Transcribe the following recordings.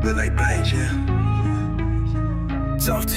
bit like Paige, yeah. Talk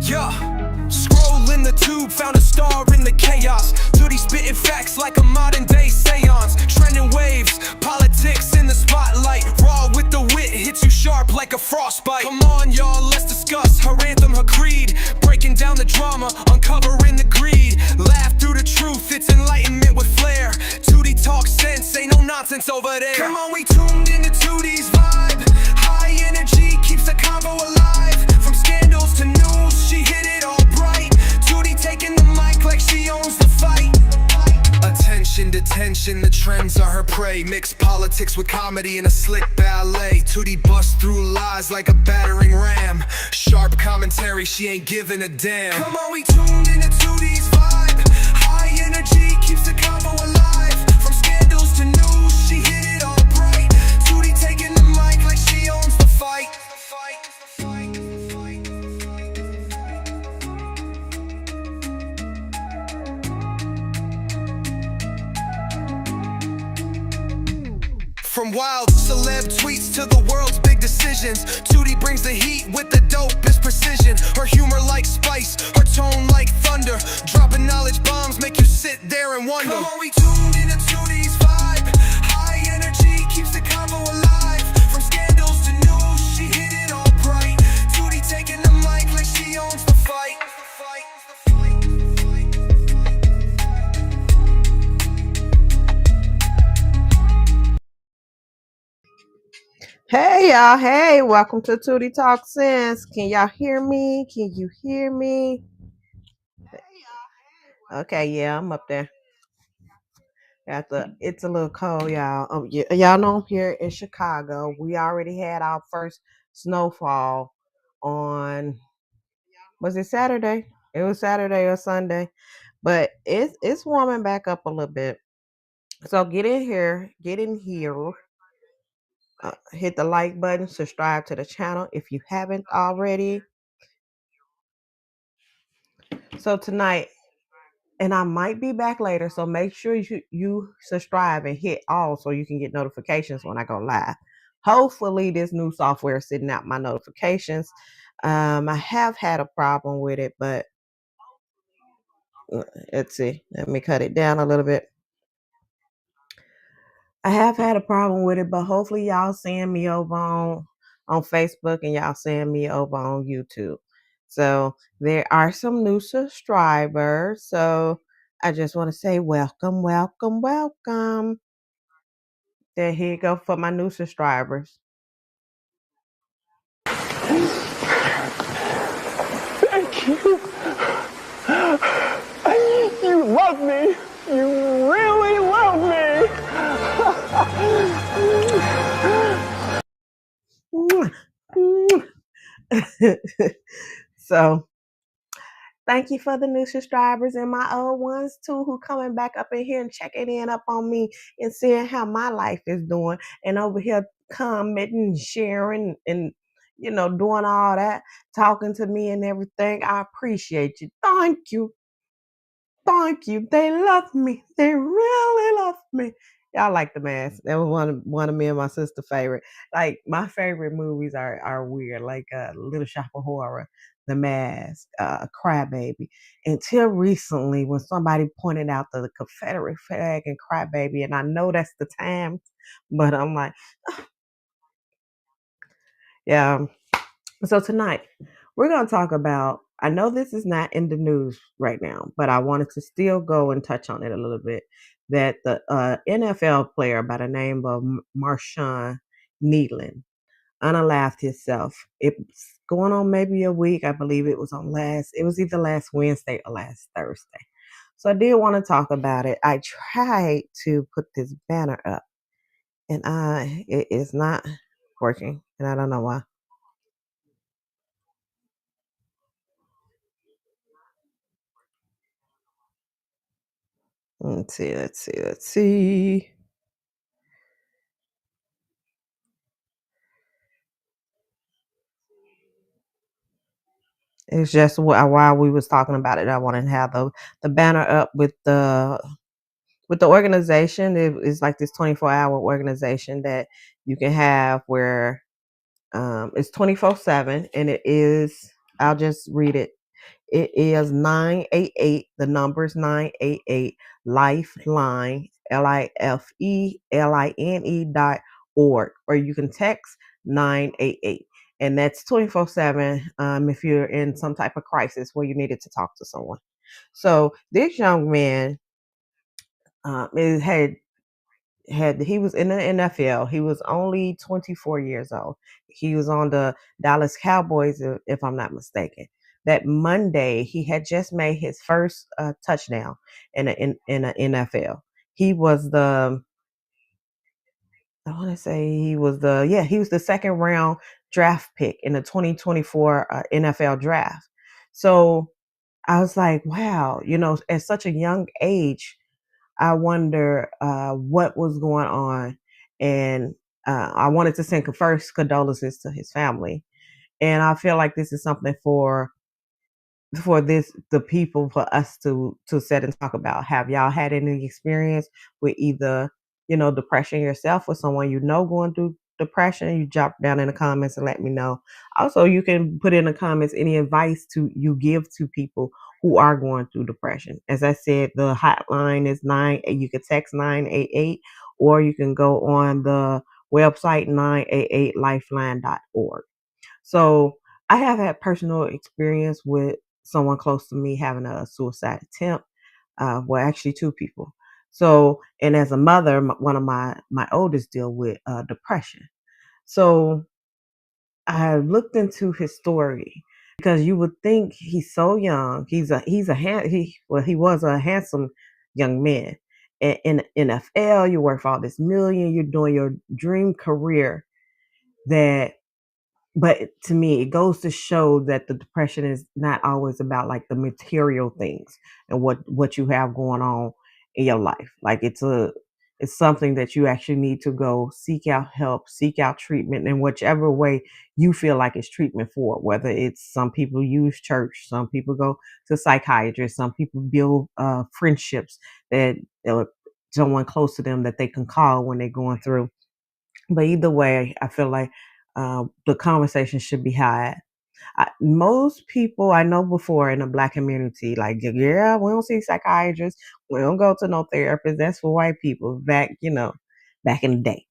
yeah. Scroll in the tube, found a star in the chaos. Duty spitting facts like a modern day seance. Trending waves, politics in the spotlight. Raw with the wit, hits you sharp like a frostbite. Come on y'all, let's discuss her anthem, her creed. Breaking down the drama, uncovering the greed. Laugh through the truth, it's enlightenment with flair. Tootie talk sense, ain't no nonsense over there. Come on, we tuned into Tootie's vibe. High energy keeps the convo alive. From scandals to news, she hit it all bright. Tootie taking the mic like she owns the fight. Attention, detention, the trends are her prey. Mix politics with comedy in a slick ballet. Tootie busts through lies like a battering ram. Sharp commentary, she ain't giving a damn. Come on, we tuned into Tootie's vibe. High energy keeps the convo alive. From scandals to news, she hit it all bright. Tootie taking the mic like she owns the fight. From wild celeb tweets to the world's big decisions, Tootie brings the heat with the dopest precision. Her humor like spice, her tone like thunder. Dropping knowledge bombs make you sit there and wonder. Come on, we tuned into Tootie's vibe. High energy keeps the convo alive. From scandals to news, she hit it all bright. Tootie taking the mic like she owns the fight. Hey y'all, hey, welcome to Tootie Talk Sense. Can y'all hear me? Can you hear me? Okay, yeah, I'm up there. It's a little cold, y'all. Y'all know here in Chicago, we already had our first snowfall on, was it Saturday? It was Saturday or Sunday, but it's warming back up a little bit. So get in here, hit the like button, subscribe to the channel if you haven't already. So tonight, and I might be back later, so make sure you subscribe and hit all so you can get notifications when I go live. Hopefully this new software is sending out my notifications. I have had a problem with it, but let's see. Let me cut it down a little bit. I have had a problem with it, but hopefully y'all seeing me over on Facebook and y'all seeing me over on YouTube. So there are some new subscribers. So I just want to say welcome, welcome, welcome. There, here you go for my new subscribers. Thank you. You love me. You really love me. So thank you for the new subscribers and my old ones too, who coming back up in here and checking in up on me and seeing how my life is doing, and over here commenting, sharing, and doing all that, talking to me and everything. I appreciate you. Thank you. Thank you. They love me. They really love me. Y'all like The Mask. That was one of me and my sister's favorite. Like, my favorite movies are weird, like Little Shop of Horror, The Mask, Crybaby. Until recently, when somebody pointed out the Confederate flag and Crybaby, and I know that's the time, but I'm like, yeah. So tonight, we're going to talk about, I know this is not in the news right now, but I wanted to still go and touch on it a little bit, that the NFL player by the name of Marshawn Kneeland unalived himself. It's going on maybe a week. I believe it was either last Wednesday or last Thursday. So I did want to talk about it. I tried to put this banner up, and it is not working, and I don't know why. Let's see. It's just while we was talking about it, I wanted to have the banner up with the with the organization, it's like this 24-hour organization that you can have where it's 24/7, and it is. I'll just read it. It is 988. The number's 988 Lifeline LIFELINE.org, or you can text 988, and that's 24/7. If you're in some type of crisis where you needed to talk to someone. So this young man it had he was in the NFL. He was only 24 years old. He was on the Dallas Cowboys, if I'm not mistaken. That Monday, he had just made his first touchdown in the NFL. He was the I want to say he was the second round draft pick in the 2024 NFL draft. So I was like, wow, at such a young age, I wonder what was going on, and I wanted to send first condolences to his family. And I feel like this is something for the people, for us to sit and talk about. Have y'all had any experience with either depression yourself, or someone going through depression? You drop down in the comments and let me know. Also, you can put in the comments any advice you give to people who are going through depression. As I said, the hotline is you can text 988, or you can go on the website 988lifeline.org. So I have had personal experience with someone close to me having a suicide attempt. Well, actually, two people. So, and as a mother, one of my oldest deal with depression. So I looked into his story, because you would think he's so young. He was a handsome young man. In NFL, you work for all this million. You're doing your dream career. But to me, it goes to show that the depression is not always about like the material things and what you have going on in your life. Like it's something that you actually need to go seek out help, seek out treatment in whichever way you feel like it's treatment for. Whether it's, some people use church, some people go to psychiatrists, some people build friendships that someone close to them that they can call when they're going through. But either way, I feel like the conversation should be had. Most people I know before in the Black community, like, yeah, we don't see psychiatrists, we don't go to no therapist. That's for white people. Back in the day.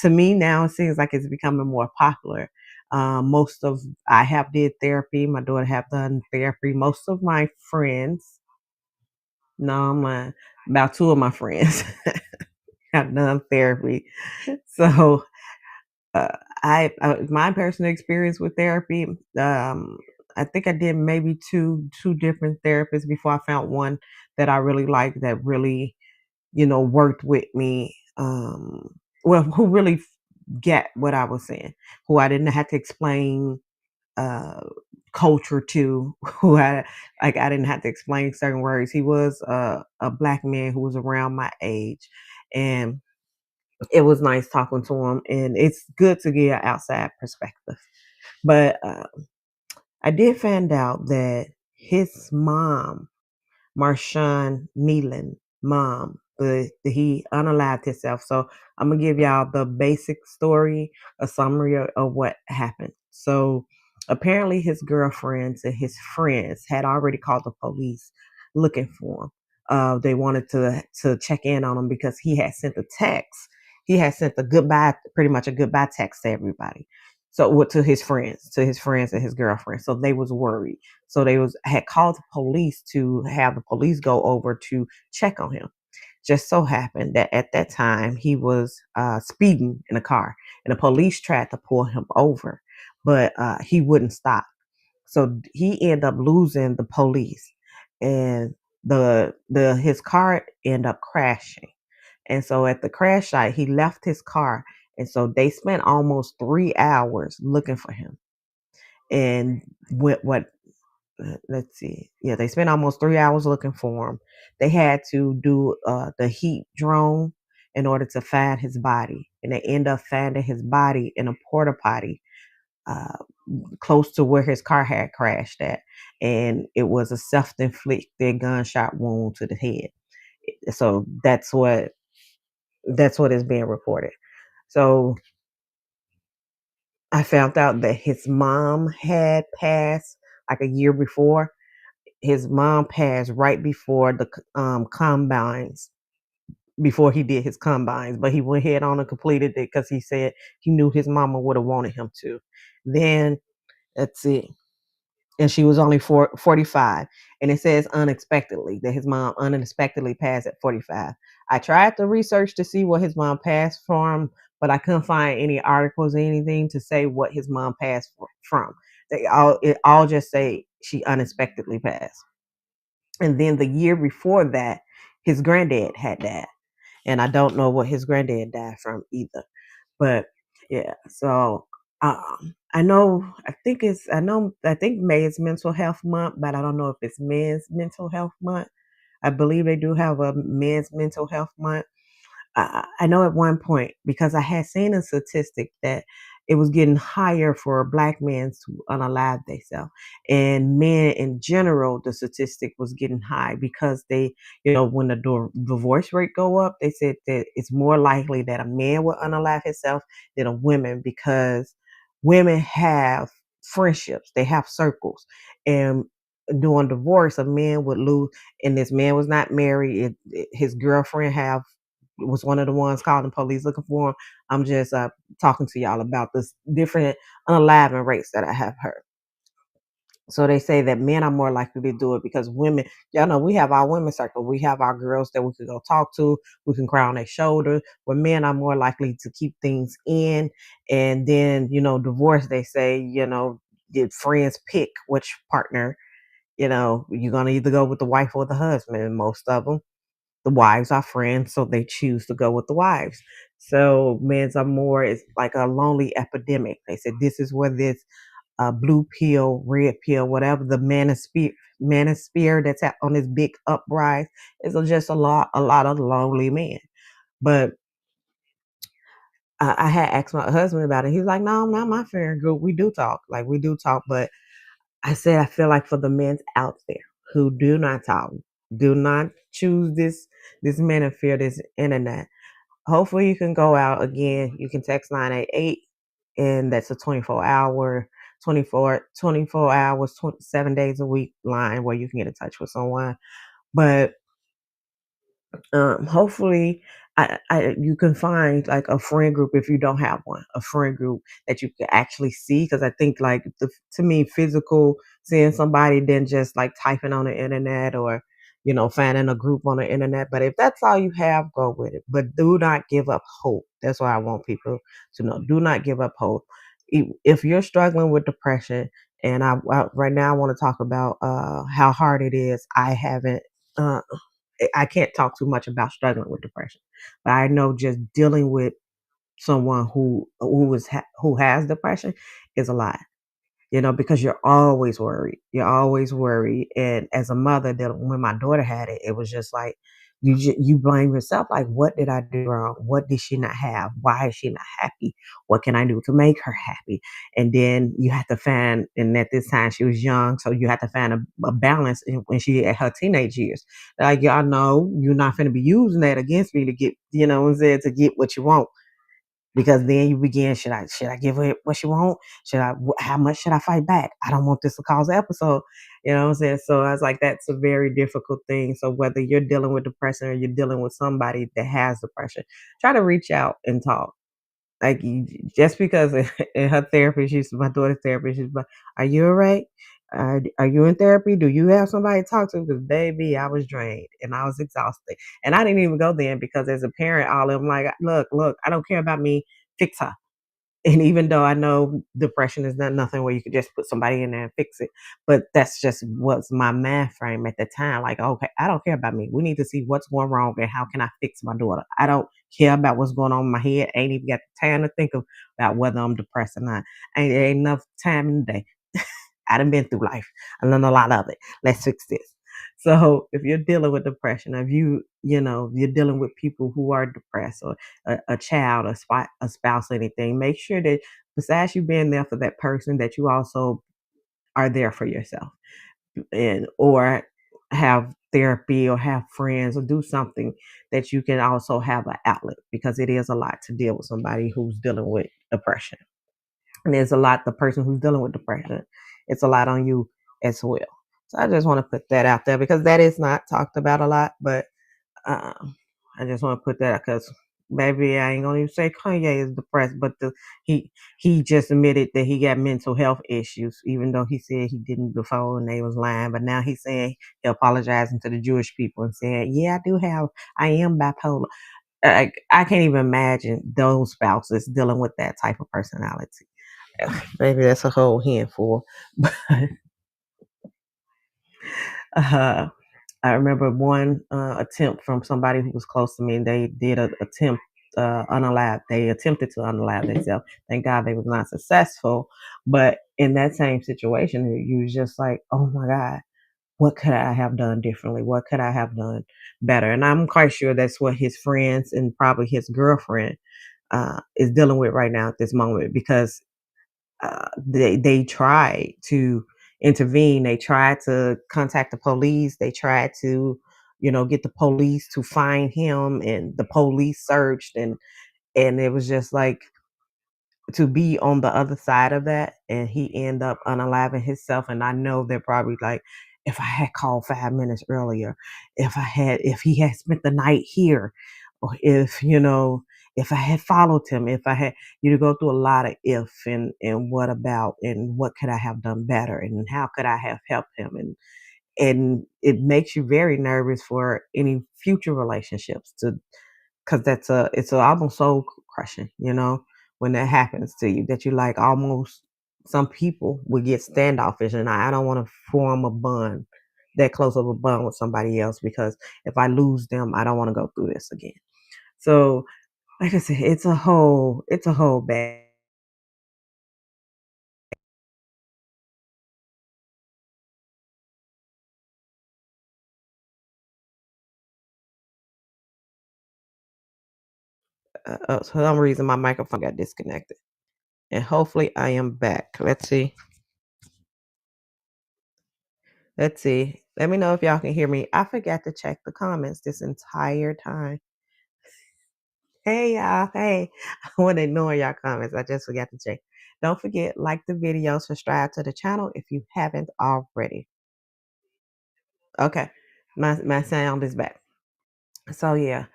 To me now, it seems like it's becoming more popular. Most of I have did therapy. My daughter have done therapy. Most of my friends, no, I'm lying. About two of my friends have done therapy. So uh, my personal experience with therapy, I think I did maybe two different therapists before I found one that I really liked, that really worked with me. Well, who really get what I was saying, who I didn't have to explain uh, culture to, who I didn't have to explain certain words. He was a Black man who was around my age, and it was nice talking to him, and it's good to get an outside perspective. But I did find out that his mom, Marshawn Kneeland, mom, he unalived himself. So I'm gonna give y'all the basic story, a summary of what happened. So apparently his girlfriends and his friends had already called the police looking for him. They wanted to check in on him because he had sent a text. He had sent a goodbye, pretty much a goodbye text to everybody. So to his friends and his girlfriend. So they was worried. So they had called the police to have the police go over to check on him. Just so happened that at that time he was speeding in a car, and the police tried to pull him over, but he wouldn't stop. So he ended up losing the police, and his car ended up crashing. And so at the crash site, he left his car, and so they spent almost 3 hours looking for him. And what let's see. Yeah, they spent almost 3 hours looking for him. They had to do the heat drone in order to find his body, and they end up finding his body in a porta potty uh, close to where his car had crashed at, and it was a self-inflicted gunshot wound to the head. So that's what is being reported. So I found out that his mom had passed like a year before. His mom passed right before the combines, before he did his combines, but he went ahead on and completed it because he said he knew his mama would have wanted him to. Then let's see, and she was only 45. And it says unexpectedly that his mom unexpectedly passed at 45. I tried to research to see what his mom passed from, but I couldn't find any articles or anything to say what his mom passed from. It all just say she unexpectedly passed. And then the year before that, his granddad had died. And I don't know what his granddad died from either. But yeah, so I think May is mental health month, but I don't know if it's men's mental health month. I believe they do have a men's mental health month. I know at one point, because I had seen a statistic that it was getting higher for black men to unalive themselves, and men in general, the statistic was getting high because they, when the divorce rate go up, they said that it's more likely that a man will unalive himself than a woman, because women have friendships, they have circles, and during divorce, a man would lose, and this man was not married. His girlfriend was one of the ones calling the police looking for him. I'm just talking to y'all about this different unaliving rates that I have heard. So they say that men are more likely to do it because women, y'all know, we have our women's circle. We have our girls that we can go talk to. We can cry on their shoulder. Where men are more likely to keep things in. And then, divorce, they say, did friends pick which partner, you're going to either go with the wife or the husband, most of them. The wives are friends, so they choose to go with the wives. So men's are more, it's like a lonely epidemic. They said this is where this blue pill, red pill, whatever the manosphere that's on this big uprise is just a lot of lonely men. But I had asked my husband about it. He's like, no, not my friend group. We do talk, but I said I feel like for the men out there who do not talk, do not choose this manosphere, this internet. Hopefully you can go out again. You can text 988, and that's a 24 hours, 7 days a week line where you can get in touch with someone. But hopefully you can find like a friend group, if you don't have one, a friend group that you can actually see. Because I think like to me, physical, seeing somebody than just like typing on the internet or finding a group on the internet. But if that's all you have, go with it. But do not give up hope. That's what I want people to know. Do not give up hope. If you're struggling with depression, and right now I want to talk about how hard it is. I can't talk too much about struggling with depression, but I know just dealing with someone who has depression is a lot, because you're always worried. You're always worried. And as a mother, when my daughter had it, it was just like you blame yourself. Like, what did I do wrong? What did she not have? Why is she not happy? What can I do to make her happy? And then you have to find, and at this time she was young, so you have to find a balance when she at her teenage years. Like, y'all know you're not going to be using that against me to get, what I'm saying, to get what you want. Because then you begin, should I give her what she want? How much should I fight back? I don't want this to cause an episode. You know what I'm saying? So I was like, that's a very difficult thing. So whether you're dealing with depression or you're dealing with somebody that has depression, try to reach out and talk. Like, just because in her therapy, my daughter's therapy, she's like, are you all right? Are you in therapy? Do you have somebody to talk to? Because baby, I was drained and I was exhausted. And I didn't even go there because as a parent, all of them like, look, I don't care about me. Fix her. And even though I know depression is not nothing where you could just put somebody in there and fix it, but that's just what's my mind frame at the time. Like, okay, I don't care about me. We need to see what's going wrong and how can I fix my daughter. I don't care about what's going on in my head. I ain't even got the time to think about whether I'm depressed or not. Ain't enough time in the day. I done been through life. I learned a lot of it. Let's fix this. So if you're dealing with depression, if you're dealing with people who are depressed, or a child, a spouse, anything, make sure that besides you being there for that person, that you also are there for yourself, or have therapy or have friends or do something that you can also have an outlet, because it is a lot to deal with somebody who's dealing with depression. And there's a lot, the person who's dealing with depression, it's a lot on you as well. So I just want to put that out there because that is not talked about a lot, but I just want to put that because maybe I ain't gonna even say Kanye is depressed, but he just admitted that he got mental health issues, even though he said he didn't before and they was lying. But now he's saying he apologizing to the Jewish people and saying, "Yeah, I am bipolar." I can't even imagine those spouses dealing with that type of personality. Maybe that's a whole handful, but uh, I remember one attempt from somebody who was close to me. They did an attempt unalive. They attempted to unalive themselves. Thank God they was not successful. But in that same situation, you was just like, oh my God, what could I have done differently? What could I have done better? And I'm quite sure that's what his friends and probably his girlfriend is dealing with right now at this moment, because they tried to intervene. They tried to contact the police. They tried to, get the police to find him, and the police searched, and it was just like to be on the other side of that, and he ended up unaliving himself. And I know they're probably like, if I had called 5 minutes earlier, if he had spent the night here, or if I had followed him, if I had, go through a lot of if and what about, and what could I have done better, and how could I have helped him, and it makes you very nervous for any future relationships, to because it's almost soul crushing, when that happens to you, that you like almost, some people would get standoffish, and I don't want to form a bond, that close of a bond with somebody else, because if I lose them, I don't want to go through this again. So, like I said, it's a whole bad. For some reason, my microphone got disconnected, and hopefully, I am back. Let's see. Let's see. Let me know if y'all can hear me. I forgot to check the comments this entire time. Hey y'all. Hey. I want to ignore y'all comments. I just forgot to check. Don't forget, like the video, subscribe to the channel if you haven't already. Okay. My sound is back. So yeah.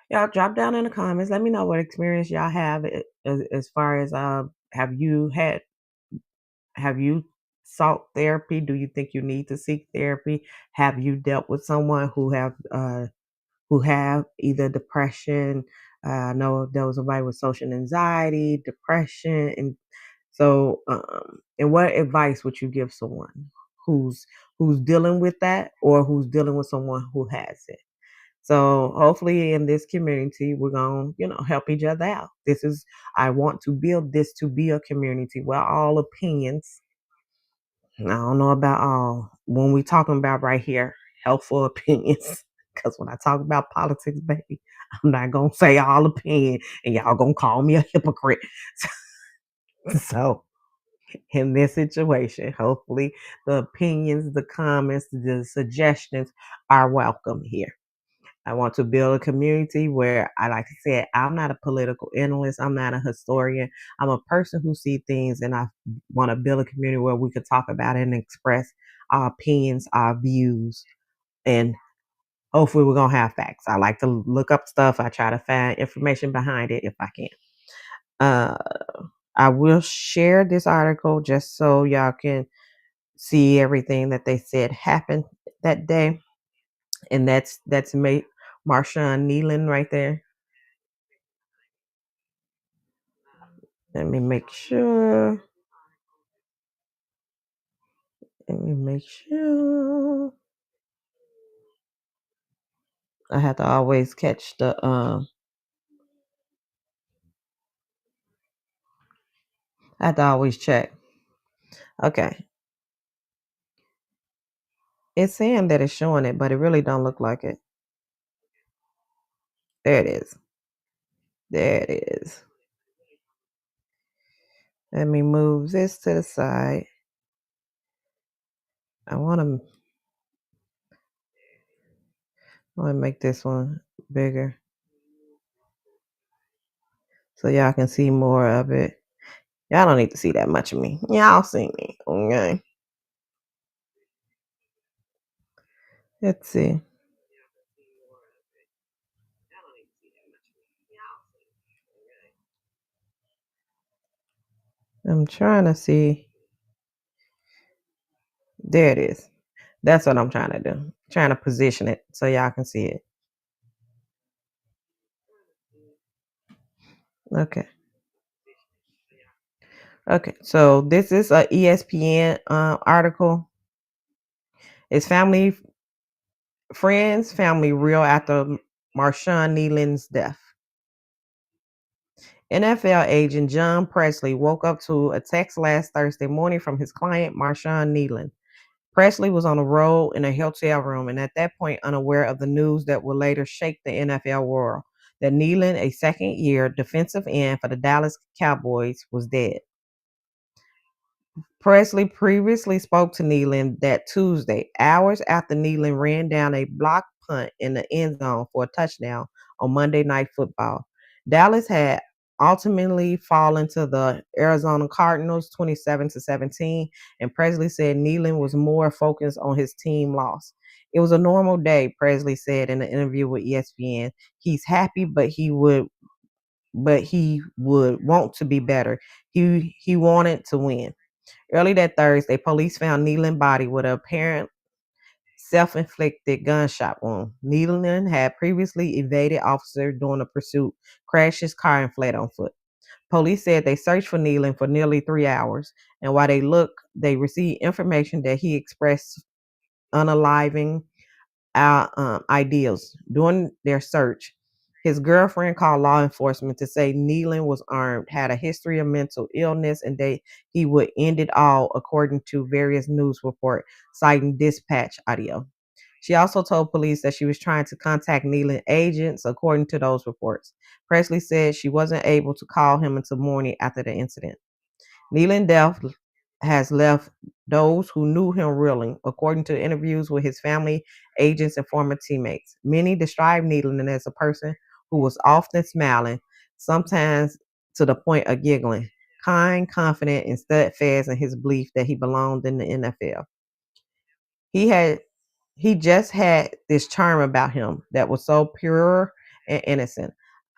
Y'all drop down in the comments. Let me know what experience y'all have as far as have you sought therapy? Do you think you need to seek therapy? Have you dealt with someone who have either depression? I know there was somebody with social anxiety, depression, and so. And what advice would you give someone who's who's dealing with that, or who's dealing with someone who has it? So hopefully in this community, we're gonna, help each other out. I want to build this to be a community where all opinions, I don't know about all, when we talking about right here, helpful opinions. Because when I talk about politics, baby, I'm not gonna say all opinion, and y'all gonna call me a hypocrite. So in this situation, hopefully the opinions, the comments, the suggestions are welcome here. I want to build a community where like I said, I'm not a political analyst. I'm not a historian. I'm a person who sees things, and I want to build a community where we could talk about it and express our opinions, our views, and hopefully we're going to have facts. I like to look up stuff. I try to find information behind it if I can. Uh, I will share this article just so y'all can see everything that they said happened that day. And that's Marshawn Kneeland right there. Let me make sure. Let me make sure. I have to always catch I have to always check. Okay. It's saying that it's showing it, but it really don't look like it. There it is. There it is. Let me move this to the side. I want to. Let me make this one bigger so y'all can see more of it. Y'all don't need to see that much of me. Y'all see me, okay? Let's see. I'm trying to see. There it is. That's what I'm trying to do. Trying to position it so y'all can see it. Okay. Okay. So this is a ESPN article. It's family real after Marshawn Kneeland's death. NFL agent John Presley woke up to a text last Thursday morning from his client Marshawn Kneeland. Presley was on the road in a hotel room and at that point unaware of the news that would later shake the NFL world, that Kneeland, a second-year defensive end for the Dallas Cowboys, was dead. Presley previously spoke to Kneeland that Tuesday, hours after Kneeland ran down a block punt in the end zone for a touchdown on Monday Night Football. Dallas had ultimately fallen to the Arizona Cardinals 27-17, and Presley said Kneeland was more focused on his team loss. It was a normal day, Presley said in an interview with ESPN. He's happy, but he would want to be better. He wanted to win. Early that Thursday, police found Kneeland's body with an apparent self-inflicted gunshot wound. Kneeland had previously evaded officers during the pursuit, crashed his car, and fled on foot. Police said they searched for Kneeland for nearly 3 hours, and while they looked, they received information that he expressed unaliving our ideals. During their search, his girlfriend called law enforcement to say Kneeland was armed, had a history of mental illness, and he would end it all, according to various news reports citing dispatch audio. She also told police that she was trying to contact Kneeland agents, according to those reports. Presley said she wasn't able to call him until morning after the incident. Kneeland's death has left those who knew him reeling, according to interviews with his family, agents, and former teammates. Many describe Kneeland as a person who was often smiling, sometimes to the point of giggling, kind, confident, and steadfast in his belief that he belonged in the NFL. He had he just had this charm about him that was so pure and innocent.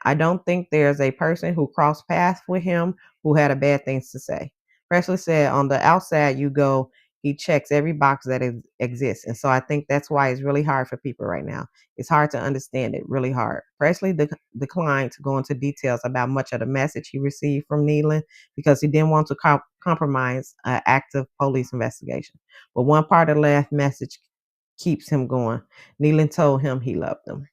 I don't think there's a person who crossed paths with him who had a bad things to say. Presley said, on the outside you go, he checks every box that exists. And so I think that's why it's really hard for people right now. It's hard to understand it, really hard. Presley declined to go into details about much of the message he received from Kneeland because he didn't want to compromise an active police investigation. But one part of the last message keeps him going. Kneeland told him he loved him.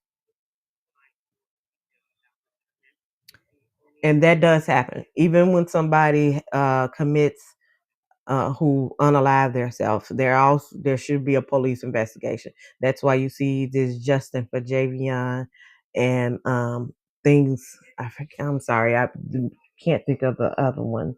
And that does happen. Even when somebody commits who unalive themselves, there should be a police investigation. That's why you see this Justin for Javion and things. I'm sorry, I can't think of the other one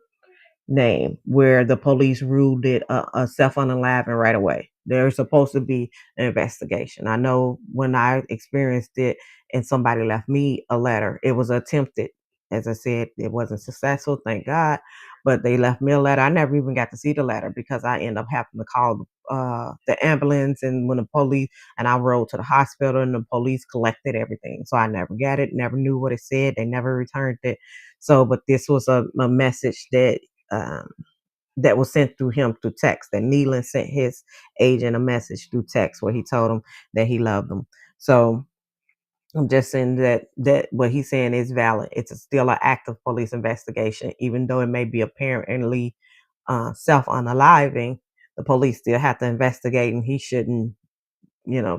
name where the police ruled it a self-unaliving right away. There's supposed to be an investigation. I know when I experienced it and somebody left me a letter, it was attempted. As I said, it wasn't successful, thank God. But they left me a letter. I never even got to see the letter because I ended up having to call the ambulance and when the police, and I rode to the hospital and the police collected everything. So I never got it, never knew what it said. They never returned it. So, but this was a message um, that was sent through him through text. That Kneeland sent his agent a message through text where he told him that he loved them. So I'm just saying that what he's saying is valid. It's still an active police investigation, even though it may be apparently self-unaliving. The police still have to investigate, and he shouldn't,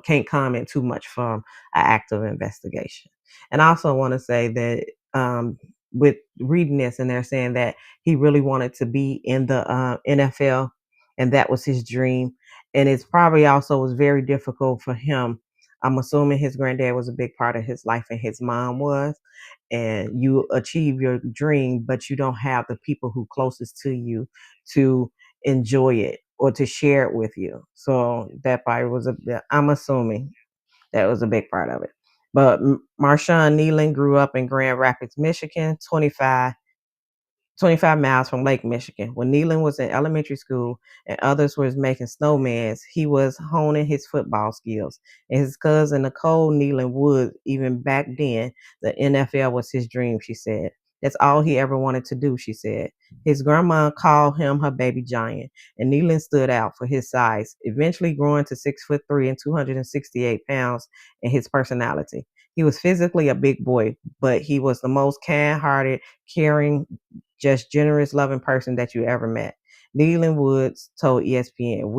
can't comment too much from an active investigation. And I also want to say that with reading this, and they're saying that he really wanted to be in the NFL, and that was his dream. And it's probably also was very difficult for him. I'm assuming his granddad was a big part of his life, and his mom was. And you achieve your dream, but you don't have the people who closest to you to enjoy it or to share it with you. So that probably was I'm assuming That was a big part of it. But Marshawn Kneeland grew up in Grand Rapids, Michigan, 25 miles from Lake Michigan. When Kneeland was in elementary school and others was making snowmans, he was honing his football skills. And his cousin Nicole Kneeland Wood, even back then, the NFL was his dream, she said. That's all he ever wanted to do, she said. His grandma called him her baby giant, and Kneeland stood out for his size, eventually growing to 6'3" and 268 pounds in his personality. He was physically a big boy, but he was the most kind-hearted, caring, just generous, loving person that you ever met. Kneeland Woods told ESPN,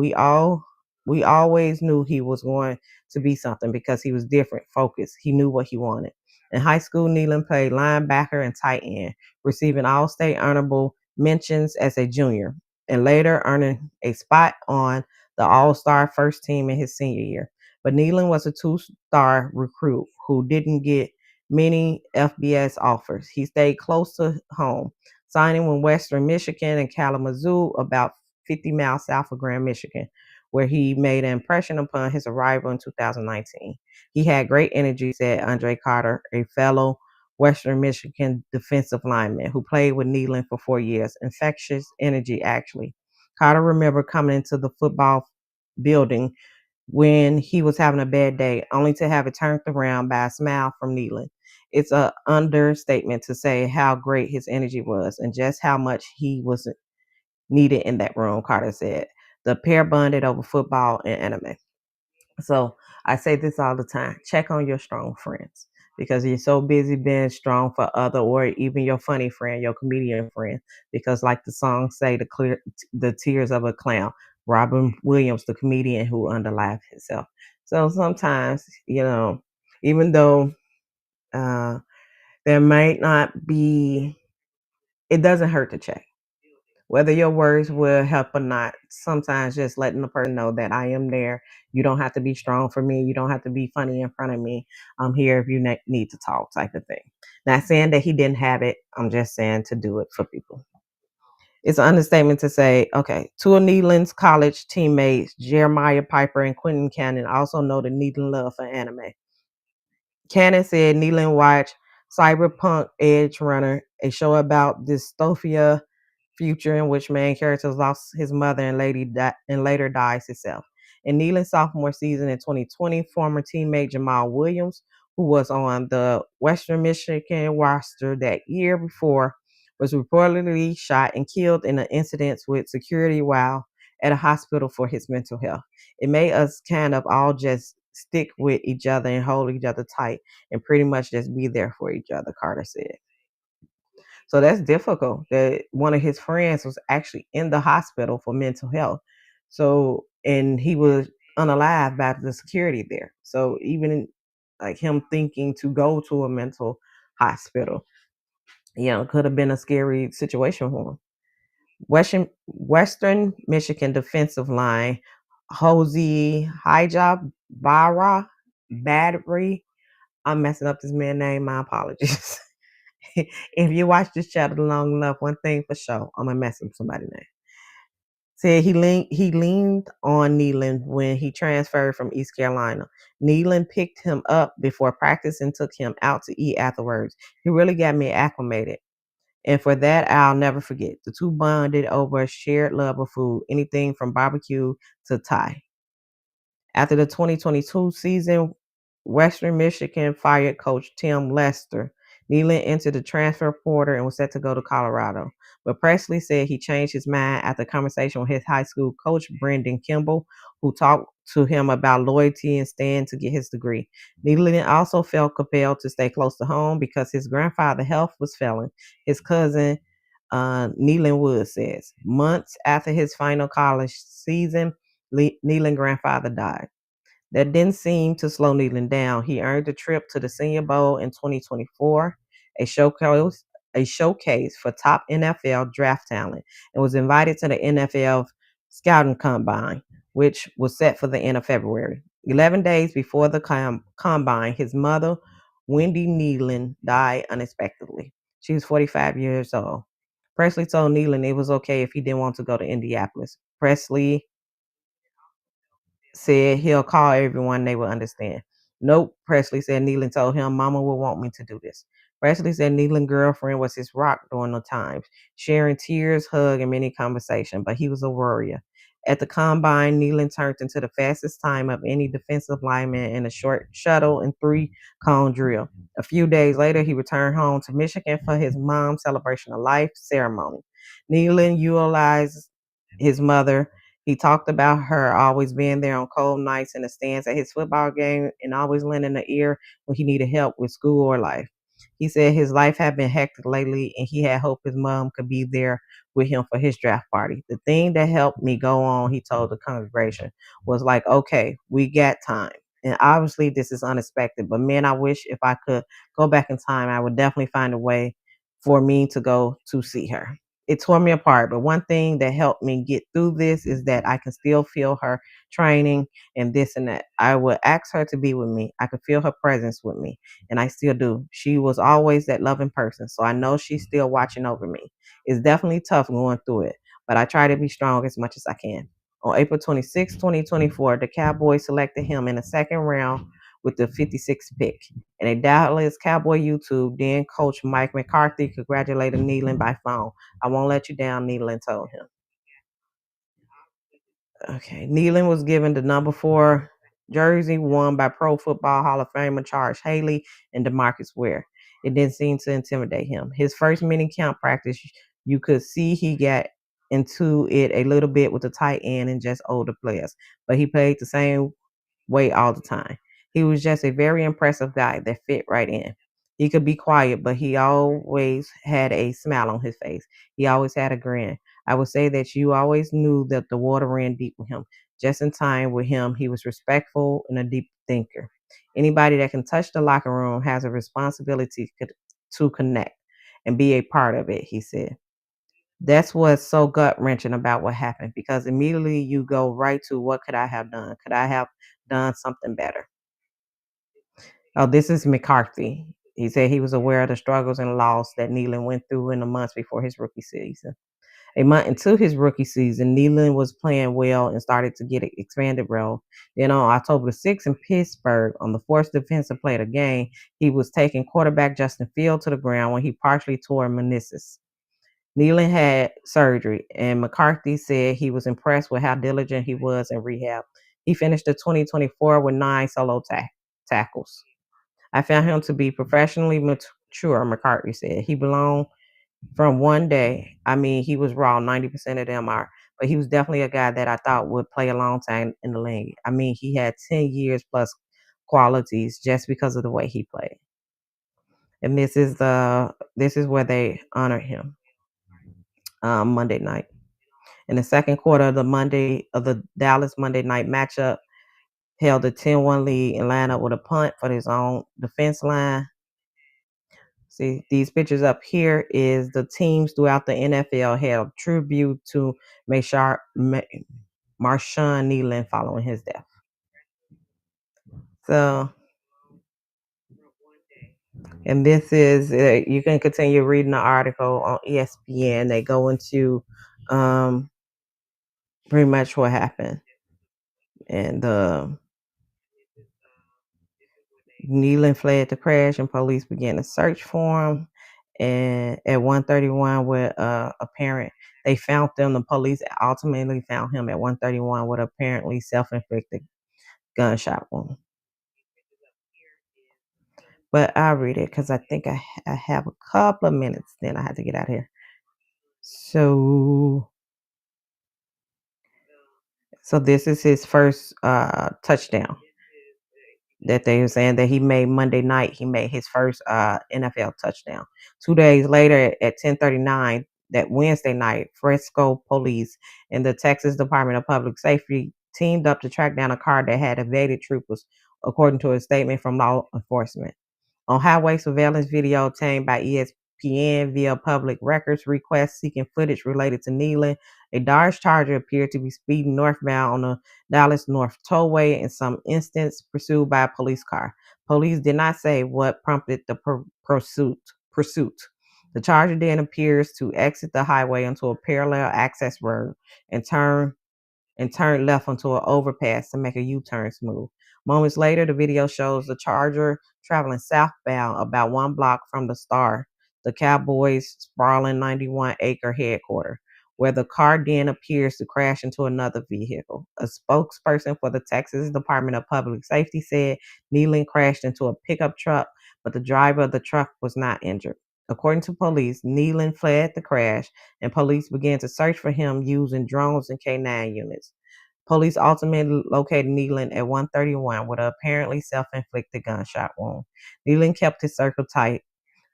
we always knew he was going to be something because he was different, focused. He knew what he wanted. In high school, Kneeland played linebacker and tight end, receiving all-state honorable mentions as a junior, and later earning a spot on the all-star first team in his senior year. But Kneeland was a two-star recruit who didn't get many FBS offers. He stayed close to home, signing with Western Michigan and Kalamazoo, about 50 miles south of Grand Michigan, where he made an impression upon his arrival in 2019. He had great energy, said Andre Carter, a fellow Western Michigan defensive lineman who played with Kneeland for 4 years. Infectious energy, actually. Carter remembered coming into the football building when he was having a bad day, only to have it turned around by a smile from Kneeland. It's an understatement to say how great his energy was and just how much he was needed in that room, Carter said. The pair bonded over football and anime. So I say this all the time. Check on your strong friends because you're so busy being strong for other or even your funny friend, your comedian friend. Because like the song say, the tears of a clown. Robin Williams, the comedian who unalive himself. So sometimes, even though there might not be, it doesn't hurt to check. Whether your words will help or not, sometimes just letting the person know that I am there. You don't have to be strong for me. You don't have to be funny in front of me. I'm here if you need to talk, type of thing. Not saying that he didn't have it. I'm just saying to do it for people. It's an understatement to say, okay, two of Kneeland's college teammates, Jeremiah Piper and Quentin Cannon, also know the Kneeland love for anime. Cannon said Kneeland watched Cyberpunk Edge Runner, a show about dystopia future in which main characters lost his mother and later dies himself. In Kneeland's sophomore season in 2020, former teammate Jamal Williams, who was on the Western Michigan roster that year before, was reportedly shot and killed in an incident with security while at a hospital for his mental health. It made us kind of all just stick with each other and hold each other tight and pretty much just be there for each other, Carter said. So that's difficult that one of his friends was actually in the hospital for mental health. So, and he was unalive by the security there. So even like him thinking to go to a mental hospital, could have been a scary situation for him. Western Michigan defensive line, Hosey Hijab Battery. I'm messing up this man's name. My apologies. If you watch this channel long enough, one thing for sure, I'm gonna mess up somebody's name. Said he leaned on Kneeland when he transferred from East Carolina. Kneeland picked him up before practice and took him out to eat afterwards. He really got me acclimated. And for that, I'll never forget. The two bonded over a shared love of food, anything from barbecue to Thai. After the 2022 season, Western Michigan fired coach Tim Lester. Kneeland entered the transfer portal and was set to go to Colorado. But Presley said he changed his mind after a conversation with his high school coach, Brendan Kimball, who talked to him about loyalty and staying to get his degree. Kneeland also felt compelled to stay close to home because his grandfather's health was failing. His cousin, Kneeland Wood, says. Months after his final college season, Kneeland's grandfather died. That didn't seem to slow Kneeland down. He earned a trip to the Senior Bowl in 2024, a showcase for top NFL draft talent, and was invited to the NFL Scouting Combine, which was set for the end of February. 11 days before the combine, his mother, Wendy Kneeland, died unexpectedly. She was 45 years old. Presley told Kneeland it was okay if he didn't want to go to Indianapolis. Presley said he'll call everyone, they will understand. Nope, Presley said. Kneeland told him Mama will want me to do this. Presley said Kneeland's girlfriend was his rock during the times, sharing tears, hug, and many conversations, but he was a warrior. At the combine, Kneeland turned into the fastest time of any defensive lineman in a short shuttle and three-cone drill. A few days later, he returned home to Michigan for his mom's celebration of life ceremony. Kneeland utilized his mother. He talked about her always being there on cold nights in the stands at his football game and always lending an ear when he needed help with school or life. He said his life had been hectic lately and he had hoped his mom could be there with him for his draft party. The thing that helped me go on, he told the congregation, was like, okay, we got time. And obviously this is unexpected, but man, I wish if I could go back in time, I would definitely find a way for me to go to see her. It tore me apart, but one thing that helped me get through this is that I can still feel her training and this and that. I would ask her to be with me. I could feel her presence with me, and I still do. She was always that loving person, so I know she's still watching over me. It's definitely tough going through it, but I try to be strong as much as I can. On April 26, 2024, the Cowboys selected him in the second round with the 56th pick. And a Dallas Cowboy YouTube, then coach Mike McCarthy congratulated Kneeland by phone. I won't let you down, Kneeland told him. Okay, Kneeland was given the number 4 jersey worn by Pro Football Hall of Famer Charles Haley and DeMarcus Ware. It didn't seem to intimidate him. His first mini camp practice, you could see he got into it a little bit with the tight end and just older players, but he played the same way all the time. He was just a very impressive guy that fit right in. He could be quiet, but he always had a smile on his face. He always had a grin. I would say that you always knew that the water ran deep with him. Just in time with him, he was respectful and a deep thinker. Anybody that can touch the locker room has a responsibility to connect and be a part of it, he said. That's what's so gut wrenching about what happened because immediately you go right to what could I have done? Could I have done something better? Oh, this is McCarthy. He said he was aware of the struggles and loss that Kneeland went through in the months before his rookie season. A month into his rookie season, Kneeland was playing well and started to get an expanded role. Then on October 6th in Pittsburgh, on the fourth defensive play of the game, he was taking quarterback Justin Field to the ground when he partially tore a meniscus. Kneeland had surgery, and McCarthy said he was impressed with how diligent he was in rehab. He finished the 2024 with 9 solo tackles. I found him to be professionally mature, McCarthy said. He belonged from one day. I mean, he was raw, 90% of them are. But he was definitely a guy that I thought would play a long time in the league. I mean, he had 10 years plus qualities just because of the way he played. And this is where they honor him Monday night. In the second quarter of the Dallas Monday night matchup, held a 10-1 lead and lined up with a punt for his own defense line. See, these pictures up here is the teams throughout the NFL held tribute to Marshawn Kneeland following his death. So, and this is, you can continue reading the article on ESPN. They go into pretty much what happened. And Kneeland fled the crash and police began to search for him. And at 1:31 with a parent, they found them. The police ultimately found him at 1:31 with apparently self-inflicted gunshot wound. But I'll read it because I think I have a couple of minutes. Then I have to get out of here. So this is his first touchdown that they were saying that he made Monday night. He made his first NFL touchdown. 2 days later at 10:39 that Wednesday night, Frisco police and the Texas Department of Public Safety teamed up to track down a car that had evaded troopers, according to a statement from law enforcement. On highway surveillance video obtained by ESPN via public records request seeking footage related to Kneeland, a Dodge Charger appeared to be speeding northbound on the Dallas North Tollway in some instance pursued by a police car. Police did not say what prompted the pursuit. The Charger then appears to exit the highway onto a parallel access road and turn and turned left onto an overpass to make a U-turn smooth. Moments later, the video shows the Charger traveling southbound about 1 block from the Star, the Cowboys' sprawling 91-acre headquarters, where the car then appears to crash into another vehicle. A spokesperson for the Texas Department of Public Safety said Kneeland crashed into a pickup truck, but the driver of the truck was not injured. According to police, Kneeland fled the crash, and police began to search for him using drones and K9 units. Police ultimately located Kneeland at 131 with an apparently self-inflicted gunshot wound. Kneeland kept his circle tight.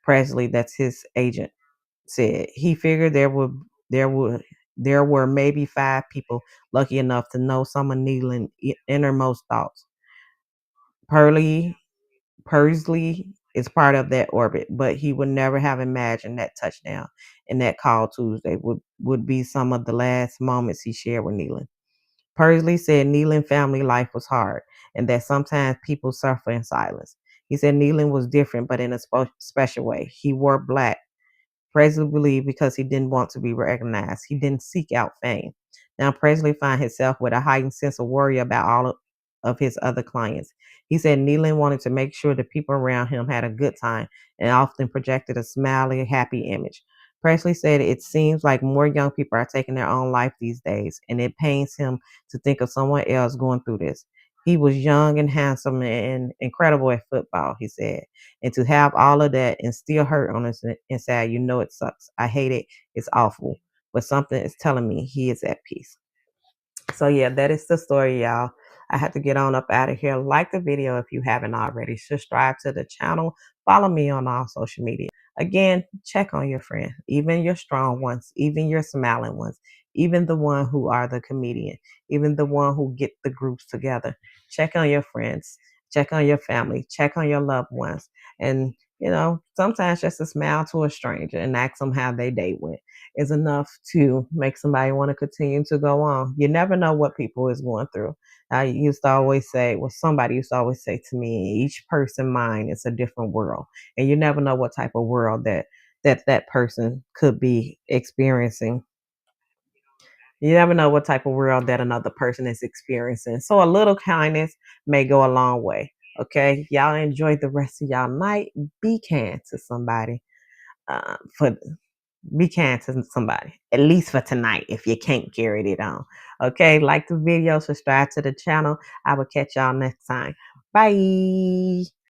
Presley, that's his agent, said he figured there were maybe 5 people lucky enough to know some of Kneeland's innermost thoughts. Pursley is part of that orbit, but he would never have imagined that touchdown and that call Tuesday would be some of the last moments he shared with Kneeland. Pursley said Kneeland's family life was hard and that sometimes people suffer in silence. He said Kneeland was different, but in a special way. He wore black, Presley believed because he didn't want to be recognized. He didn't seek out fame. Now Presley found himself with a heightened sense of worry about all of his other clients. He said Kneeland wanted to make sure the people around him had a good time and often projected a smiley, happy image. Presley said it seems like more young people are taking their own life these days, and it pains him to think of someone else going through this. He was young and handsome and incredible at football, he said. And to have all of that and still hurt on his inside, you know it sucks. I hate it. It's awful. But something is telling me he is at peace. So yeah, that is the story, y'all. I have to get on up out of here. Like the video if you haven't already. Subscribe to the channel. Follow me on all social media. Again, check on your friend, even your strong ones, even your smiling ones, even the one who are the comedian, even the one who get the groups together. Check on your friends. Check on your family. Check on your loved ones. And, sometimes just a smile to a stranger and ask them how their day went is enough to make somebody want to continue to go on. You never know what people is going through. Somebody used to always say to me, each person mind is a different world. And you never know what type of world that person could be experiencing. You never know what type of world that another person is experiencing. So a little kindness may go a long way. Okay, y'all enjoy the rest of y'all night. Be kind to somebody. For Be kind to somebody, at least for tonight, if you can't carry it on. Okay, like the video, subscribe to the channel. I will catch y'all next time. Bye.